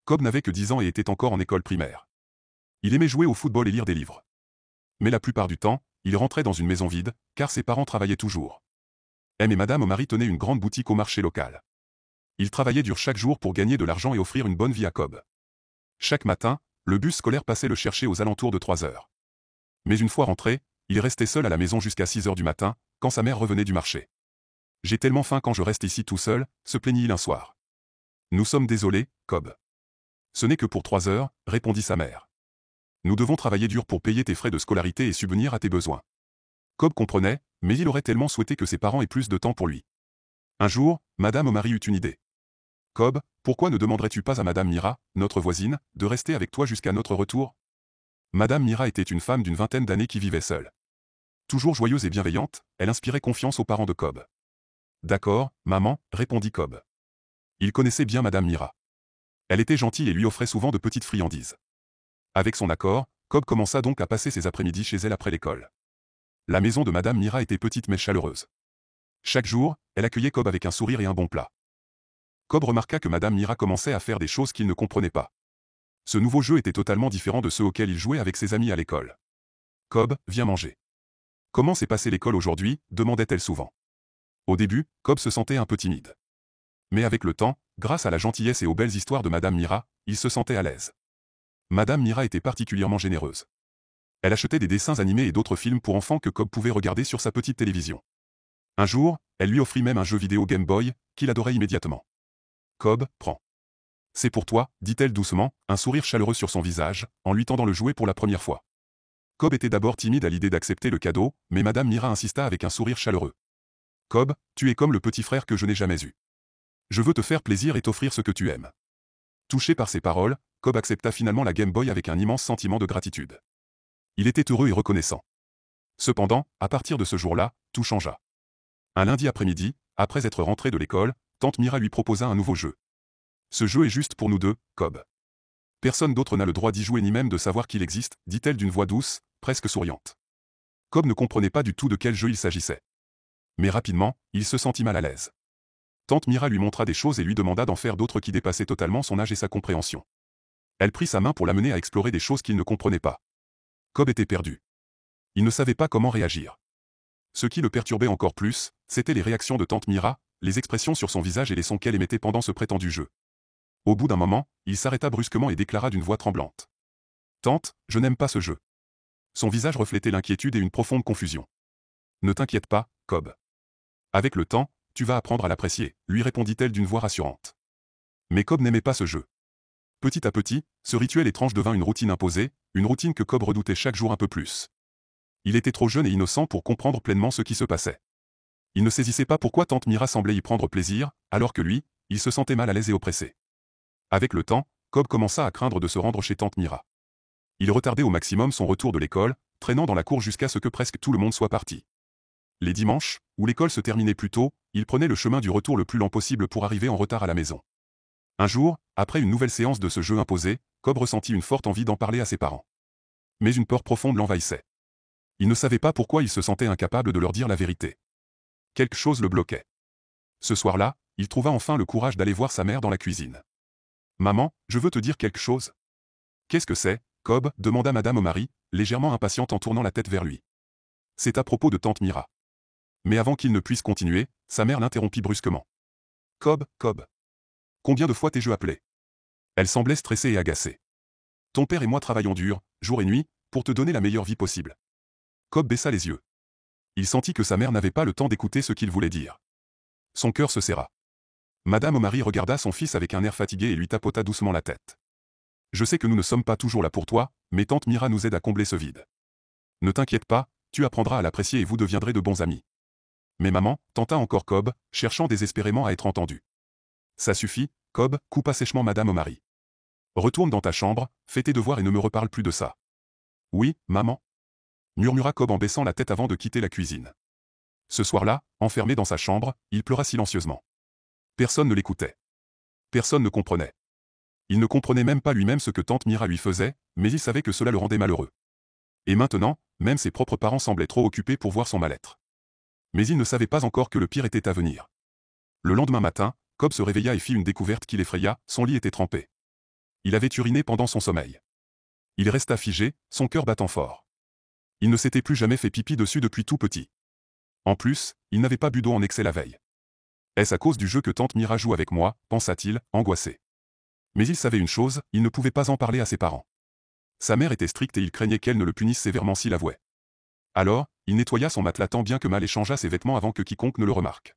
Cobb n'avait que 10 ans et était encore en école primaire. Il aimait jouer au football et lire des livres. Mais la plupart du temps, il rentrait dans une maison vide, car ses parents travaillaient toujours. M et Madame O'Mary tenaient une grande boutique au marché local. Ils travaillaient dur chaque jour pour gagner de l'argent et offrir une bonne vie à Cobb. Chaque matin, le bus scolaire passait le chercher aux alentours de 3 heures. Mais une fois rentré, il restait seul à la maison jusqu'à 6 heures du matin, quand sa mère revenait du marché. « J'ai tellement faim quand je reste ici tout seul », se plaignit-il un soir. « Nous sommes désolés, Cobb. »« Ce n'est que pour 3 heures, » répondit sa mère. « Nous devons travailler dur pour payer tes frais de scolarité et subvenir à tes besoins. » Cobb comprenait, mais il aurait tellement souhaité que ses parents aient plus de temps pour lui. Un jour, Madame O'Mary eut une idée. « Cobb, pourquoi ne demanderais-tu pas à Madame Mira, notre voisine, de rester avec toi jusqu'à notre retour ?» Madame Mira était une femme d'une vingtaine d'années qui vivait seule. Toujours joyeuse et bienveillante, elle inspirait confiance aux parents de Cobb. « D'accord, maman, » répondit Cobb. Il connaissait bien Madame Mira. Elle était gentille et lui offrait souvent de petites friandises. Avec son accord, Cobb commença donc à passer ses après-midi chez elle après l'école. La maison de Madame Mira était petite mais chaleureuse. Chaque jour, elle accueillait Cobb avec un sourire et un bon plat. Cobb remarqua que Madame Mira commençait à faire des choses qu'il ne comprenait pas. Ce nouveau jeu était totalement différent de ceux auxquels il jouait avec ses amis à l'école. « Cobb, viens manger. »« Comment s'est passée l'école aujourd'hui » demandait-elle souvent. Au début, Cobb se sentait un peu timide. Mais avec le temps, grâce à la gentillesse et aux belles histoires de Madame Mira, il se sentait à l'aise. Madame Mira était particulièrement généreuse. Elle achetait des dessins animés et d'autres films pour enfants que Cobb pouvait regarder sur sa petite télévision. Un jour, elle lui offrit même un jeu vidéo Game Boy, qu'il adorait immédiatement. « Cobb, prends. C'est pour toi, dit-elle doucement, un sourire chaleureux sur son visage, en lui tendant le jouet pour la première fois. Cobb était d'abord timide à l'idée d'accepter le cadeau, mais Madame Mira insista avec un sourire chaleureux. « Cobb, tu es comme le petit frère que je n'ai jamais eu. Je veux te faire plaisir et t'offrir ce que tu aimes. » Touché par ces paroles, Cobb accepta finalement la Game Boy avec un immense sentiment de gratitude. Il était heureux et reconnaissant. Cependant, à partir de ce jour-là, tout changea. Un lundi après-midi, après être rentré de l'école, tante Mira lui proposa un nouveau jeu. « Ce jeu est juste pour nous deux, Cobb. Personne d'autre n'a le droit d'y jouer ni même de savoir qu'il existe, dit-elle d'une voix douce, presque souriante. Cobb ne comprenait pas du tout de quel jeu il s'agissait. Mais rapidement, il se sentit mal à l'aise. Tante Mira lui montra des choses et lui demanda d'en faire d'autres qui dépassaient totalement son âge et sa compréhension. Elle prit sa main pour l'amener à explorer des choses qu'il ne comprenait pas. Cobb était perdu. Il ne savait pas comment réagir. Ce qui le perturbait encore plus, c'étaient les réactions de tante Mira, les expressions sur son visage et les sons qu'elle émettait pendant ce prétendu jeu. Au bout d'un moment, il s'arrêta brusquement et déclara d'une voix tremblante. « Tante, je n'aime pas ce jeu. » Son visage reflétait l'inquiétude et une profonde confusion. « Ne t'inquiète pas, Cobb. Avec le temps, tu vas apprendre à l'apprécier, lui répondit-elle d'une voix rassurante. Mais Cobb n'aimait pas ce jeu. Petit à petit, ce rituel étrange devint une routine imposée, une routine que Cobb redoutait chaque jour un peu plus. Il était trop jeune et innocent pour comprendre pleinement ce qui se passait. Il ne saisissait pas pourquoi tante Mira semblait y prendre plaisir, alors que lui, il se sentait mal à l'aise et oppressé. Avec le temps, Cobb commença à craindre de se rendre chez tante Mira. Il retardait au maximum son retour de l'école, traînant dans la cour jusqu'à ce que presque tout le monde soit parti. Les dimanches, où l'école se terminait plus tôt, il prenait le chemin du retour le plus lent possible pour arriver en retard à la maison. Un jour, après une nouvelle séance de ce jeu imposé, Cobb ressentit une forte envie d'en parler à ses parents. Mais une peur profonde l'envahissait. Il ne savait pas pourquoi il se sentait incapable de leur dire la vérité. Quelque chose le bloquait. Ce soir-là, il trouva enfin le courage d'aller voir sa mère dans la cuisine. « Maman, je veux te dire quelque chose. »« Qu'est-ce que c'est, Cobb » demanda Madame O'Mary, légèrement impatiente en tournant la tête vers lui. « C'est à propos de tante Mira. » Mais avant qu'il ne puisse continuer, sa mère l'interrompit brusquement. « Cobb, Cobb. Combien de fois t'ai-je appelé ?» Elle semblait stressée et agacée. « Ton père et moi travaillons dur, jour et nuit, pour te donner la meilleure vie possible. » Cobb baissa les yeux. Il sentit que sa mère n'avait pas le temps d'écouter ce qu'il voulait dire. Son cœur se serra. Madame O'Mary regarda son fils avec un air fatigué et lui tapota doucement la tête. « Je sais que nous ne sommes pas toujours là pour toi, mais tante Mira nous aide à combler ce vide. Ne t'inquiète pas, tu apprendras à l'apprécier et vous deviendrez de bons amis. » Mais maman, tenta encore Cobb, cherchant désespérément à être entendu. « Ça suffit, Cobb, coupa sèchement Madame O'Mary. Retourne dans ta chambre, fais tes devoirs et ne me reparle plus de ça. »« Oui, maman. » murmura Cobb en baissant la tête avant de quitter la cuisine. Ce soir-là, enfermé dans sa chambre, il pleura silencieusement. Personne ne l'écoutait. Personne ne comprenait. Il ne comprenait même pas lui-même ce que tante Mira lui faisait, mais il savait que cela le rendait malheureux. Et maintenant, même ses propres parents semblaient trop occupés pour voir son mal-être. Mais il ne savait pas encore que le pire était à venir. Le lendemain matin, Cobb se réveilla et fit une découverte qui l'effraya, son lit était trempé. il avait uriné pendant son sommeil. Il resta figé, son cœur battant fort. Il ne s'était plus jamais fait pipi dessus depuis tout petit. En plus, il n'avait pas bu d'eau en excès la veille. Est-ce à cause du jeu que tante Mira joue avec moi, pensa-t-il, angoissé. Mais il savait une chose, il ne pouvait pas en parler à ses parents. Sa mère était stricte et il craignait qu'elle ne le punisse sévèrement s'il avouait. Alors, il nettoya son matelas tant bien que mal et changea ses vêtements avant que quiconque ne le remarque.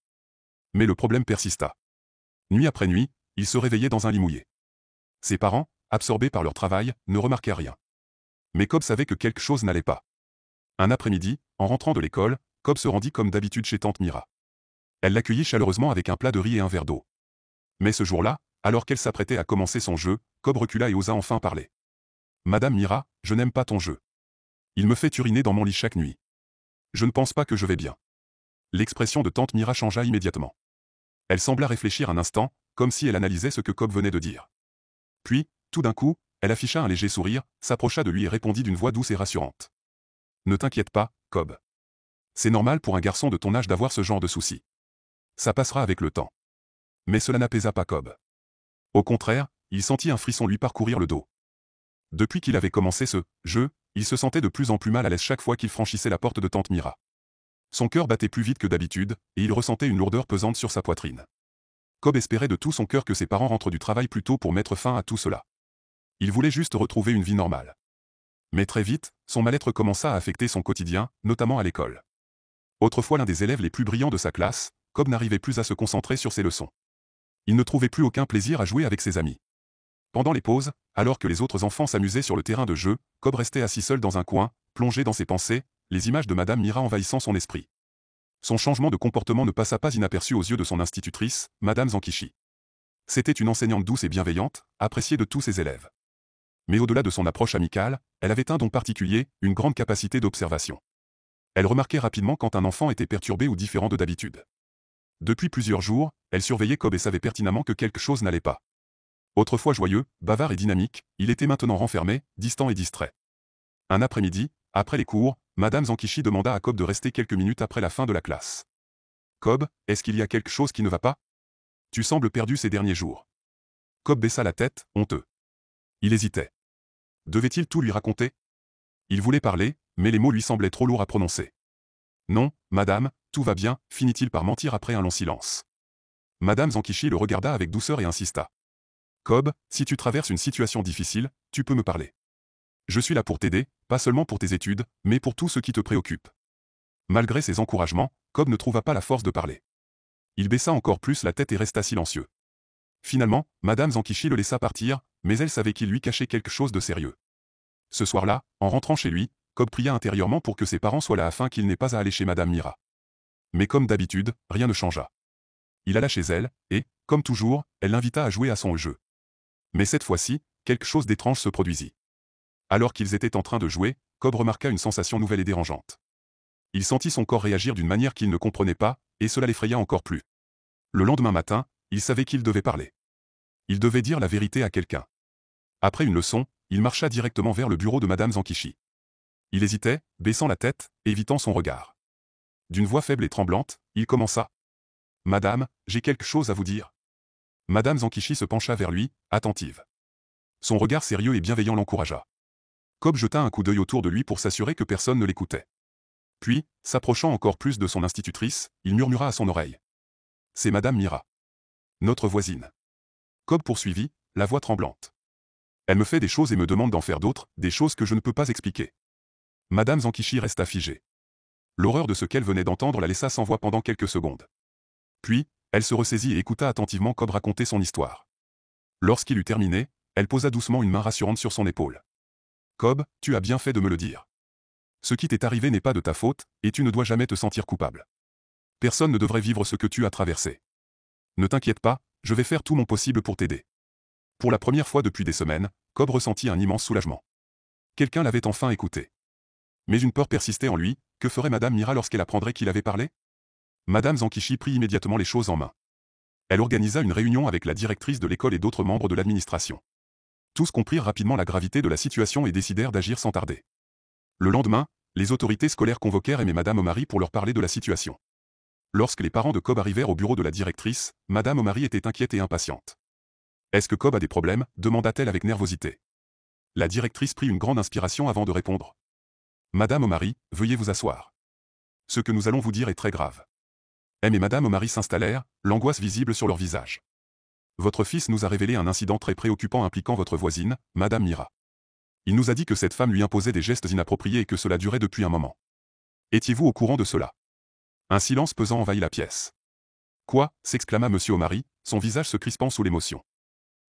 Mais le problème persista. Nuit après nuit, il se réveillait dans un lit mouillé. Ses parents, absorbés par leur travail, ne remarquaient rien. Mais Cobb savait que quelque chose n'allait pas. Un après-midi, en rentrant de l'école, Cobb se rendit comme d'habitude chez tante Mira. Elle l'accueillit chaleureusement avec un plat de riz et un verre d'eau. Mais ce jour-là, alors qu'elle s'apprêtait à commencer son jeu, Cobb recula et osa enfin parler. « Madame Mira, je n'aime pas ton jeu. Il me fait uriner dans mon lit chaque nuit. Je ne pense pas que je vais bien. » L'expression de tante Mira changea immédiatement. Elle sembla réfléchir un instant, comme si elle analysait ce que Cobb venait de dire. Puis, tout d'un coup, elle afficha un léger sourire, s'approcha de lui et répondit d'une voix douce et rassurante. « Ne t'inquiète pas, Cobb. C'est normal pour un garçon de ton âge d'avoir ce genre de soucis. Ça passera avec le temps. » Mais cela n'apaisa pas Cobb. Au contraire, il sentit un frisson lui parcourir le dos. Depuis qu'il avait commencé ce jeu, il se sentait de plus en plus mal à l'aise chaque fois qu'il franchissait la porte de tante Mira. Son cœur battait plus vite que d'habitude, et il ressentait une lourdeur pesante sur sa poitrine. Cobb espérait de tout son cœur que ses parents rentrent du travail plus tôt pour mettre fin à tout cela. Il voulait juste retrouver une vie normale. Mais très vite, son mal-être commença à affecter son quotidien, notamment à l'école. Autrefois l'un des élèves les plus brillants de sa classe, Cobb n'arrivait plus à se concentrer sur ses leçons. Il ne trouvait plus aucun plaisir à jouer avec ses amis. Pendant les pauses, alors que les autres enfants s'amusaient sur le terrain de jeu, Cobb restait assis seul dans un coin, plongé dans ses pensées, les images de Madame Mira envahissant son esprit. Son changement de comportement ne passa pas inaperçu aux yeux de son institutrice, Madame Zankichi. C'était une enseignante douce et bienveillante, appréciée de tous ses élèves. Mais au-delà de son approche amicale, elle avait un don particulier, une grande capacité d'observation. Elle remarquait rapidement quand un enfant était perturbé ou différent de d'habitude. Depuis plusieurs jours, elle surveillait Cobb et savait pertinemment que quelque chose n'allait pas. Autrefois joyeux, bavard et dynamique, il était maintenant renfermé, distant et distrait. Un après-midi, après les cours, Madame Zankichi demanda à Cobb de rester quelques minutes après la fin de la classe. « Cobb, est-ce qu'il y a quelque chose qui ne va pas? Tu sembles perdu ces derniers jours. » Cobb baissa la tête, honteux. Il hésitait. Devait-il tout lui raconter? Il voulait parler, mais les mots lui semblaient trop lourds à prononcer. « Non, madame, tout va bien, finit-il par mentir après un long silence. Madame Zankichi le regarda avec douceur et insista. « Cobb, si tu traverses une situation difficile, tu peux me parler. Je suis là pour t'aider, pas seulement pour tes études, mais pour tout ce qui te préoccupe. » Malgré ses encouragements, Cobb ne trouva pas la force de parler. Il baissa encore plus la tête et resta silencieux. Finalement, Madame Zankichi le laissa partir, mais elle savait qu'il lui cachait quelque chose de sérieux. Ce soir-là, en rentrant chez lui, Cobb pria intérieurement pour que ses parents soient là afin qu'il n'ait pas à aller chez Madame Mira. Mais comme d'habitude, rien ne changea. Il alla chez elle, et, comme toujours, elle l'invita à jouer à son jeu. Mais cette fois-ci, quelque chose d'étrange se produisit. Alors qu'ils étaient en train de jouer, Cobb remarqua une sensation nouvelle et dérangeante. Il sentit son corps réagir d'une manière qu'il ne comprenait pas, et cela l'effraya encore plus. Le lendemain matin, il savait qu'il devait parler. Il devait dire la vérité à quelqu'un. Après une leçon, il marcha directement vers le bureau de Madame Zankichi. Il hésitait, baissant la tête, évitant son regard. D'une voix faible et tremblante, il commença. « Madame, j'ai quelque chose à vous dire. » Madame Zankichi se pencha vers lui, attentive. Son regard sérieux et bienveillant l'encouragea. Cobb jeta un coup d'œil autour de lui pour s'assurer que personne ne l'écoutait. Puis, s'approchant encore plus de son institutrice, il murmura à son oreille. « C'est Madame Mira. Notre voisine. » Cobb poursuivit, la voix tremblante. « Elle me fait des choses et me demande d'en faire d'autres, des choses que je ne peux pas expliquer. » Madame Zankichi resta figée. L'horreur de ce qu'elle venait d'entendre la laissa sans voix pendant quelques secondes. Puis, elle se ressaisit et écouta attentivement Cobb raconter son histoire. Lorsqu'il eut terminé, elle posa doucement une main rassurante sur son épaule. « Cobb, tu as bien fait de me le dire. Ce qui t'est arrivé n'est pas de ta faute, et tu ne dois jamais te sentir coupable. Personne ne devrait vivre ce que tu as traversé. Ne t'inquiète pas, je vais faire tout mon possible pour t'aider. » Pour la première fois depuis des semaines, Cobb ressentit un immense soulagement. Quelqu'un l'avait enfin écouté. Mais une peur persistait en lui, que ferait Madame Mira lorsqu'elle apprendrait qu'il avait parlé? Madame Zankichi prit immédiatement les choses en main. Elle organisa une réunion avec la directrice de l'école et d'autres membres de l'administration. Tous comprirent rapidement la gravité de la situation et décidèrent d'agir sans tarder. Le lendemain, les autorités scolaires convoquèrent M et Madame Omari pour leur parler de la situation. Lorsque les parents de Cobb arrivèrent au bureau de la directrice, Madame Omari était inquiète et impatiente. Est-ce que Cobb a des problèmes demanda-t-elle avec nervosité. La directrice prit une grande inspiration avant de répondre. Madame O'Mary, veuillez vous asseoir. Ce que nous allons vous dire est très grave. M et Madame O'Mary s'installèrent, l'angoisse visible sur leur visage. Votre fils nous a révélé un incident très préoccupant impliquant votre voisine, Madame Mira. Il nous a dit que cette femme lui imposait des gestes inappropriés et que cela durait depuis un moment. Étiez-vous au courant de cela? Un silence pesant envahit la pièce. Quoi? S'exclama Monsieur O'Mary, son visage se crispant sous l'émotion.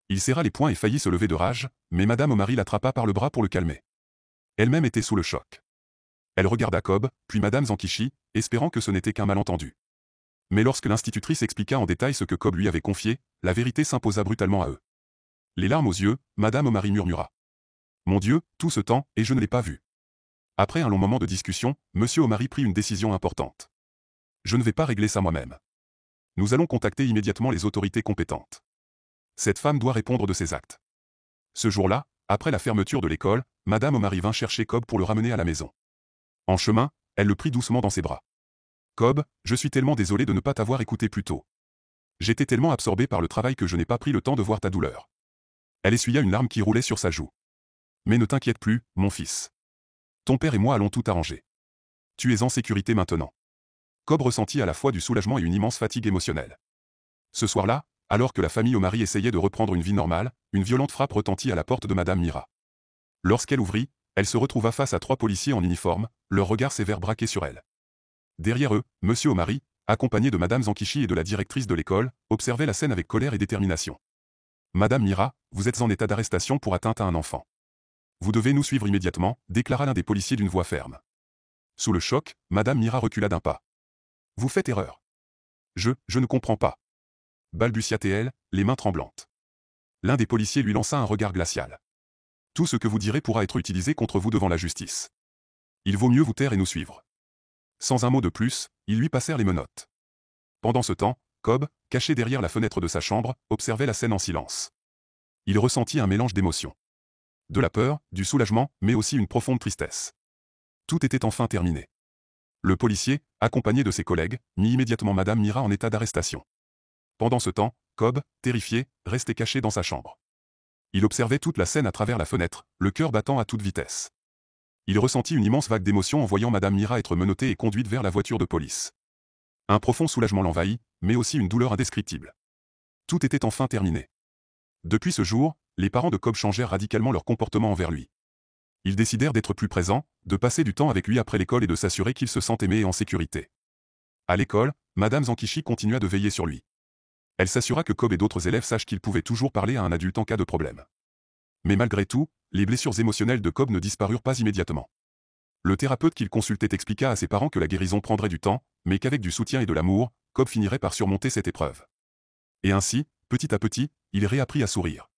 Il serra les poings et faillit se lever de rage, mais Madame O'Mary l'attrapa par le bras pour le calmer. Elle-même était sous le choc. Elle regarda Cobb, puis Madame Zankichi, espérant que ce n'était qu'un malentendu. Mais lorsque l'institutrice expliqua en détail ce que Cobb lui avait confié, la vérité s'imposa brutalement à eux. Les larmes aux yeux, Madame O'Mary murmura. Mon Dieu, tout ce temps, et je ne l'ai pas vu. Après un long moment de discussion, Monsieur O'Mary prit une décision importante. Je ne vais pas régler ça moi-même. Nous allons contacter immédiatement les autorités compétentes. Cette femme doit répondre de ses actes. Ce jour-là, après la fermeture de l'école, Madame O'Mary vint chercher Cobb pour le ramener à la maison. En chemin, elle le prit doucement dans ses bras. Cobb, je suis tellement désolé de ne pas t'avoir écouté plus tôt. J'étais tellement absorbé par le travail que je n'ai pas pris le temps de voir ta douleur. Elle essuya une larme qui roulait sur sa joue. Mais ne t'inquiète plus, mon fils. Ton père et moi allons tout arranger. Tu es en sécurité maintenant. Cobb ressentit à la fois du soulagement et une immense fatigue émotionnelle. Ce soir-là, alors que la famille O'Mary essayait de reprendre une vie normale, une violente frappe retentit à la porte de Madame Mira. Lorsqu'elle ouvrit, elle se retrouva face à 3 policiers en uniforme, leurs regards sévères braqués sur elle. Derrière eux, Monsieur O'Mary, accompagné de Madame Zankichi et de la directrice de l'école, observait la scène avec colère et détermination. Madame Mira, vous êtes en état d'arrestation pour atteinte à un enfant. Vous devez nous suivre immédiatement, déclara l'un des policiers d'une voix ferme. Sous le choc, Madame Mira recula d'un pas. Vous faites erreur. Je ne comprends pas. Balbutia-t-elle, les mains tremblantes. L'un des policiers lui lança un regard glacial. Tout ce que vous direz pourra être utilisé contre vous devant la justice. Il vaut mieux vous taire et nous suivre. Sans un mot de plus, ils lui passèrent les menottes. Pendant ce temps, Cobb, caché derrière la fenêtre de sa chambre, observait la scène en silence. Il ressentit un mélange d'émotions. De la peur, du soulagement, mais aussi une profonde tristesse. Tout était enfin terminé. Le policier, accompagné de ses collègues, mit immédiatement Madame Mira en état d'arrestation. Pendant ce temps, Cobb, terrifié, restait caché dans sa chambre. Il observait toute la scène à travers la fenêtre, le cœur battant à toute vitesse. Il ressentit une immense vague d'émotion en voyant Madame Mira être menottée et conduite vers la voiture de police. Un profond soulagement l'envahit, mais aussi une douleur indescriptible. Tout était enfin terminé. Depuis ce jour, les parents de Cobb changèrent radicalement leur comportement envers lui. Ils décidèrent d'être plus présents, de passer du temps avec lui après l'école et de s'assurer qu'il se sent aimé et en sécurité. À l'école, Madame Zankichi continua de veiller sur lui. Elle s'assura que Cobb et d'autres élèves sachent qu'ils pouvaient toujours parler à un adulte en cas de problème. Mais malgré tout, les blessures émotionnelles de Cobb ne disparurent pas immédiatement. Le thérapeute qu'il consultait expliqua à ses parents que la guérison prendrait du temps, mais qu'avec du soutien et de l'amour, Cobb finirait par surmonter cette épreuve. Et ainsi, petit à petit, il réapprit à sourire.